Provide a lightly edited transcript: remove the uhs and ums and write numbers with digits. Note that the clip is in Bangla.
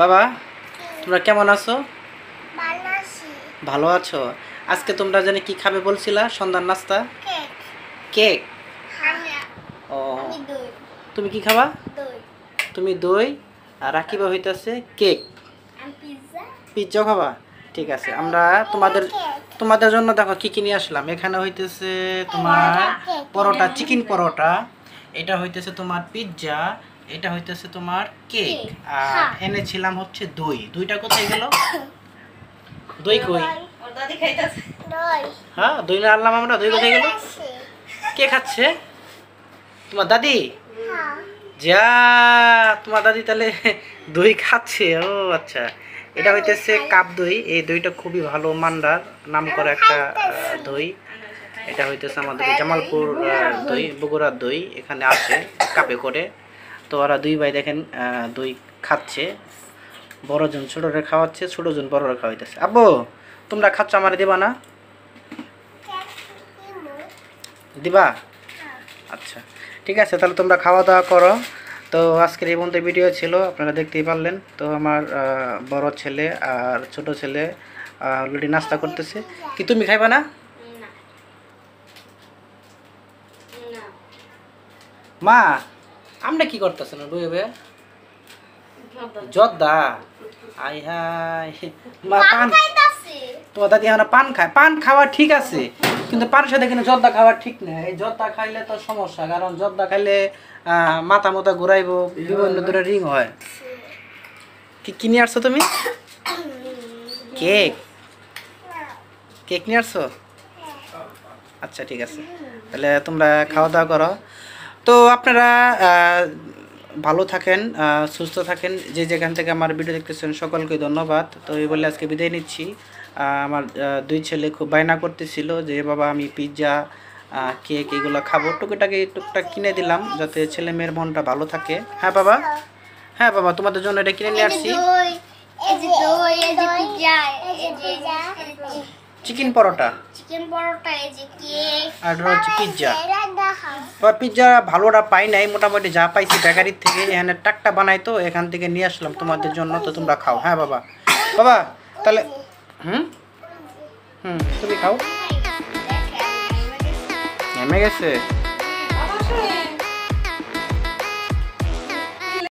বাবা তোমরা কেমন আছো? ভালো আছি। ভালো আছো? আজকে তোমরা জানি কি খাবে বলছিলা সন্ধ্যার নাস্তা? কেক। কেক। ও আমি দই। তুমি কি খাবা? দই। তুমি দই আর রাকিবা হইতাছে কেক। আমি পিজ্জা। পিৎজা খাবা? ঠিক আছে, আমরা তোমাদের তোমাদের জন্য দেখো কি কি নিয়ে আসলাম। এখানে হইতেছে তোমার পরোটা, চিকেন পরোটা। এটা হইতেছে তোমার পিৎজা। এটা হইতেছে তোমার কেক। আর এনেছিলাম হচ্ছে দই। দইটা কোথায় গেল? দই কই? ওর দাদি খাইতাছে। দই। হ্যাঁ, দই না আনলাম আমরা। দই কোথায় গেল? কে খাচ্ছে? তোমার দাদি? হ্যাঁ। যা, তোমার দাদি তাহলে দই খাচ্ছে। ও আচ্ছা, এটা হইতেছে কাপ দই। এই দইটা খুবই ভালো মান্ডার নাম করা একটা দই। এটা হইতেছে আমাদের জামালপুর দই, বগুড়ার দই। এখানে আসে কাপে করে। তো ওরা দুই ভাই দেখেন দই খাচ্ছে। বড়জন ছোটরে খাওয়াচ্ছে, ছোটজন বড়রে খাওয়াইতেছে। আব্বু তোমরা খাচ্ছ, আমারে দিবা না? দিবা? আচ্ছা ঠিক আছে, তাহলে তোমরা খাওয়া দাওয়া করো। তো আজকের এই পর্যন্ত ভিডিও ছিল, আপনারা দেখতেই পারলেন। তো আমার বড় ছেলে আর ছোট ছেলে অলরেডি নাস্তা করতেছে। কি তুমি খাইবা না? মা আমরা কি করতেছেন বই বে? জর্দা? আই হাই মা, পান তোমার দাদি এখন পান খায়। পান খাওয়া ঠিক আছে, কিন্তু পানের সাথে কিন্তু জর্দা খাওয়া ঠিক না। এই জর্দা খাইলে তো সমস্যা, কারণ জর্দা খাইলে মাথা মাথা ঘুরাইব, বিভিন্ন ধরনের রিং হয়। কি কিনে আসছো তুমি? কেক? কেক নিয়ে আসছো? আচ্ছা ঠিক আছে, তাহলে তোমরা খাওয়া দাওয়া করো। তো আপনারা ভালো থাকেন, সুস্থ থাকেন। যে যেখান থেকে আমার ভিডিও দেখতেছেন সকলকে ধন্যবাদ। তো এই বলে আজকে বিদায় নিচ্ছি। আমার দুই ছেলে খুব বায়না করতেছিল যে বাবা আমি পিৎজা কেক এগুলো খাবো। টুকটাক কিনে দিলাম যাতে ছেলে মেয়ের মনটা ভালো থাকে। হ্যাঁ বাবা, হ্যাঁ বাবা, তোমাদের জন্য এটা কিনে নিয়ে আসছি। চিকেন পরোটা, চিকেন পরোটা, এই যে কেক আর হচ্ছে পিৎজা। পিৎজা ভালোটা পাই নাই, মোটামুটি যা পাইছি বেকারির থেকে এখানে টাকটা বানাই, তো এখান থেকে নিয়ে আসলাম তোমাদের জন্য। তো তোমরা খাও। হ্যাঁ বাবা, বাবা তাহলে হুম হুম তুমি খাও। নেমে গেছে।